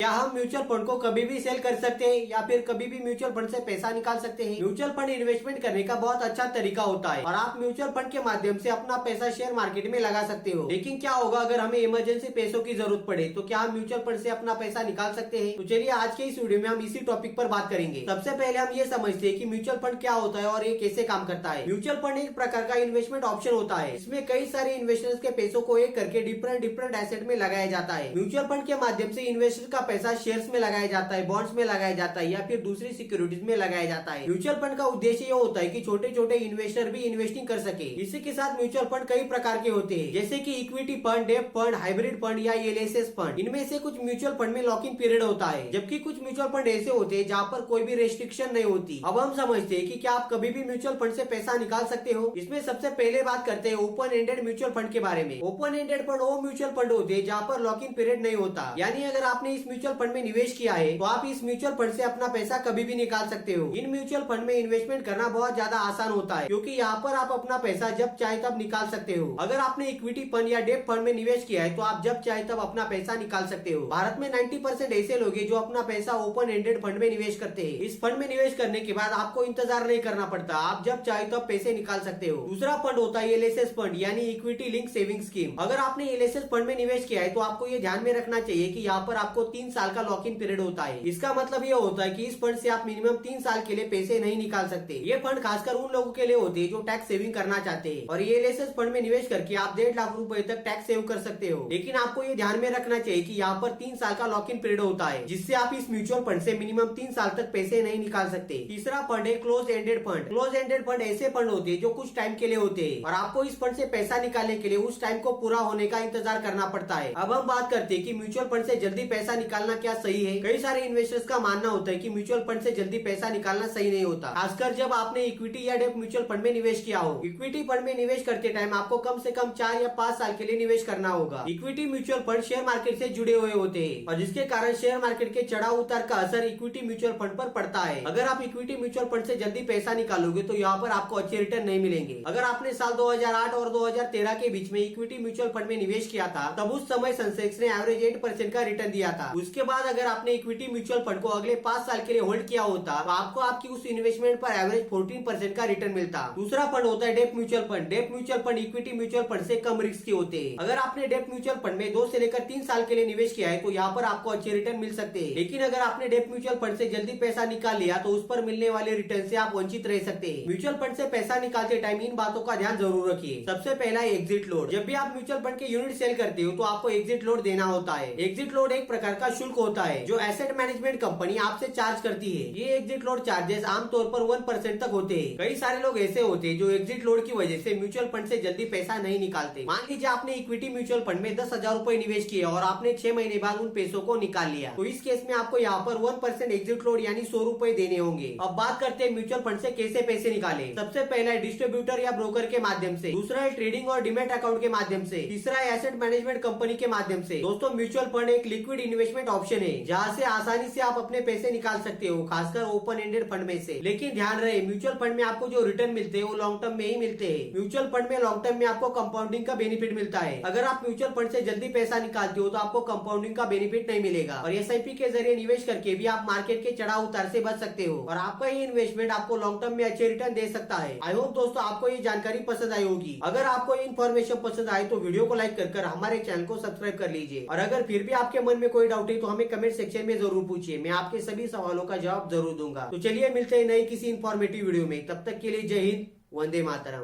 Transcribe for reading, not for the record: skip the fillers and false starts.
क्या हम mutual fund को कभी भी सेल कर सकते हैं या फिर कभी भी म्यूचुअल फंड से पैसा निकाल सकते हैं? म्यूचुअल फंड इन्वेस्टमेंट करने का बहुत अच्छा तरीका होता है और आप म्यूचुअल फंड के माध्यम से अपना पैसा शेयर मार्केट में लगा सकते हो। लेकिन क्या होगा अगर हमें इमरजेंसी पैसों की जरूरत पड़े, तो क्या हम म्यूचुअल फंड से अपना पैसा निकाल सकते हैं? तो चलिए आज के इस वीडियो में हम इसी टॉपिक पर बात करेंगे। सबसे पहले हम ये समझते हैं कि म्यूचुअल फंड क्या होता है और ये कैसे काम करता है। म्यूचुअल फंड एक प्रकार का इन्वेस्टमेंट ऑप्शन होता है। इसमें कई सारे इन्वेस्टर्स के पैसों को एक करके डिफरेंट एसेट में लगाया जाता है। म्यूचुअल फंड के माध्यम से इन्वेस्टर का पैसा शेयर्स में लगाया जाता है, बॉन्ड्स में लगाया जाता है या फिर दूसरी सिक्योरिटीज में लगाया जाता है। म्यूचुअल फंड का उद्देश्य ये होता है कि छोटे छोटे इन्वेस्टर भी इन्वेस्टिंग कर सके। इसी के साथ म्यूचुअल फंड कई प्रकार के होते हैं, जैसे कि इक्विटी फंड, डेब्ट फंड, हाइब्रिड फंड या एलएसएस फंड। इनमें से कुछ म्यूचुअल फंड में लॉक इन पीरियड होता है, जबकि कुछ म्यूचुअल फंड ऐसे होते हैं जहाँ पर कोई भी रेस्ट्रिक्शन नहीं होती। अब हम समझते हैं कि क्या आप कभी भी म्यूचुअल फंड से पैसा निकाल सकते हो। इसमें सबसे पहले बात करते हैं ओपन एंडेड म्यूचुअल फंड के बारे में। ओपन एंडेड फंड वो म्यूचुअल फंड होते हैं जहाँ पर लॉक इन पीरियड नहीं होता, यानी अगर आपने इस म्यूचुअल फंड में निवेश किया है तो आप इस म्यूचुअल फंड से अपना पैसा कभी भी निकाल सकते हो। इन म्यूचुअल फंड में इन्वेस्टमेंट करना बहुत ज्यादा आसान होता है, क्योंकि यहाँ पर आप अपना पैसा जब चाहे तब निकाल सकते हो। अगर आपने इक्विटी फंड या डेब्ट फंड में निवेश किया है तो आप जब चाहे तब अपना पैसा निकाल सकते हो। भारत में 90% ऐसे लोग हैं जो अपना पैसा ओपन एंडेड फंड में निवेश करते हैं। इस फंड में निवेश करने के बाद आपको इंतजार नहीं करना पड़ता, आप जब चाहे तब पैसे निकाल सकते हो। दूसरा फंड होता है एलएसएस फंड, यानी इक्विटी लिंक सेविंग स्कीम। अगर आपने एलएसएस फंड में निवेश किया है तो आपको ये ध्यान में रखना चाहिए कि यहाँ पर आपको 3 साल का लॉक इन पीरियड होता है। इसका मतलब ये होता है कि इस फंड से आप मिनिमम 3 साल के लिए पैसे नहीं निकाल सकते। ये फंड खासकर उन लोगों के लिए होते हैं जो टैक्स सेविंग करना चाहते हैं, और ये एलएसएस फंड में निवेश करके आप 1.5 लाख रुपए तक टैक्स सेव कर सकते हो। लेकिन आपको ये ध्यान में रखना चाहिए कि यहाँ पर 3 साल का लॉक इन पीरियड होता है, जिससे आप इस म्यूचुअल फंड से मिनिमम 3 साल तक पैसे नहीं निकाल सकते। तीसरा फंड है close ended fund. Close ended fund ऐसे फंड होते हैं जो कुछ टाइम के लिए होते हैं और आपको इस फंड से पैसा निकालने के लिए उस टाइम को पूरा होने का इंतजार करना पड़ता है। अब हम बात करते हैं कि म्यूचुअल फंड से जल्दी पैसा निकालना क्या सही है। कई सारे इन्वेस्टर्स का मानना होता है कि म्यूचुअल फंड से जल्दी पैसा निकालना सही नहीं होता, खासकर जब आपने इक्विटी या डेब्ट म्यूचुअल फंड में निवेश किया हो। इक्विटी फंड में निवेश करते टाइम आपको कम से कम 4 या 5 साल के लिए निवेश करना होगा। Equity mutual fund share market से जुड़े हुए होते हैं और जिसके कारण शेयर मार्केट के चढ़ाव उतार का असर इक्विटी म्यूचुअल फंड पर पड़ता है। अगर आप इक्विटी म्यूचुअल फंड से जल्दी पैसा निकालोगे तो यहाँ पर आपको अच्छे रिटर्न नहीं मिलेंगे। अगर आपने साल 2008 और 2013 के बीच में इक्विटी म्यूचुअल फंड में निवेश किया था, तब उस समय सेंसेक्स ने एवरेज 8% का रिटर्न दिया था। उसके बाद अगर आपने इक्विटी म्यूचुअल फंड को अगले 5 साल के लिए होल्ड किया होता तो आपको आपकी उस इन्वेस्टमेंट पर एवरेज 14% का रिटर्न मिलता। दूसरा फंड होता है डेब्ट म्यूचुअल फंड। डेब्ट mutual fund equity mutual fund से कम रिस्क के होते हैं। अगर आपने डेब्ट म्यूचुअल फंड में 2 से लेकर 3 साल के लिए निवेश किया है तो यहाँ पर आपको अच्छे रिटर्न मिल सकते हैं। लेकिन अगर आपने डेब्ट म्यूचुअल फंड से जल्दी पैसा निकाल लिया तो उस पर मिलने वाले रिटर्न से आप वंचित रह सकते हैं। म्यूचुअल फंड से पैसा निकालते टाइम इन बातों का ध्यान जरूर रखिए। सबसे पहला है एग्जिट लोड। जब भी आप म्यूचुअल फंड के यूनिट सेल करते हो तो आपको एग्जिट लोड देना होता है। एग्जिट लोड एक प्रकार का शुल्क होता है जो एसेट मैनेजमेंट कंपनी आपसे चार्ज करती है। ये एग्जिट लोड चार्जेस आमतौर पर 1% तक होते हैं। कई सारे लोग ऐसे होते हैं जो एग्जिट लोड की वजह से म्यूचुअल फंड से जल्दी पैसा नहीं निकालते। मान लीजिए आपने इक्विटी म्यूचुअल फंड में 10,000 रुपए निवेश किए और आपने 6 महीने बाद उन पैसों को निकाल लिया, तो इस केस में आपको यहाँ पर 1% एग्जिट लोड यानी 100 रुपए देने होंगे। अब बात करते हैं म्यूचुअल फंड से कैसे पैसे निकाले। सबसे पहला है डिस्ट्रीब्यूटर या ब्रोकर के माध्यम से, दूसरा है ट्रेडिंग और डिमेट अकाउंट के माध्यम से, तीसरा है एसेट मैनेजमेंट कंपनी के माध्यम से। दोस्तों म्यूचुअल फंड एक लिक्विड इन्वेस्टमेंट ऑप्शन है जहाँ से आसानी से आप अपने पैसे निकाल सकते हो, खासकर ओपन एंडेड फंड में से। लेकिन ध्यान रहे म्यूचुअल फंड में आपको जो रिटर्न मिलते हैं वो लॉन्ग टर्म में ही मिलते हैं। म्यूचुअल फंड में लॉन्ग टर्म में आपको कंपाउंडिंग का बेनिफिट मिलता है। अगर आप म्यूचुअल फंड से जल्दी पैसा निकालते हो तो आपको कंपाउंडिंग का बेनिफिट नहीं मिलेगा, और एसआईपी के जरिए निवेश करके भी आप मार्केट के चढ़ाव उतार से बच सकते हो और आपका ये इन्वेस्टमेंट आपको लॉन्ग टर्म में अच्छे रिटर्न दे सकता है। आई होप दोस्तों आपको ये जानकारी पसंद आई होगी। अगर आपको ये इन्फॉर्मेशन पसंद आए तो वीडियो को लाइक कर हमारे चैनल को सब्सक्राइब कर लीजिए, और अगर फिर भी आपके मन में कोई डाउट है तो हमें कमेंट सेक्शन में जरूर पूछिए, मैं आपके सभी सवालों का जवाब जरूर दूंगा। तो चलिए मिलते हैं नई किसी इन्फॉर्मेटिव वीडियो में, तब तक के लिए जय हिंद, वंदे मातरम।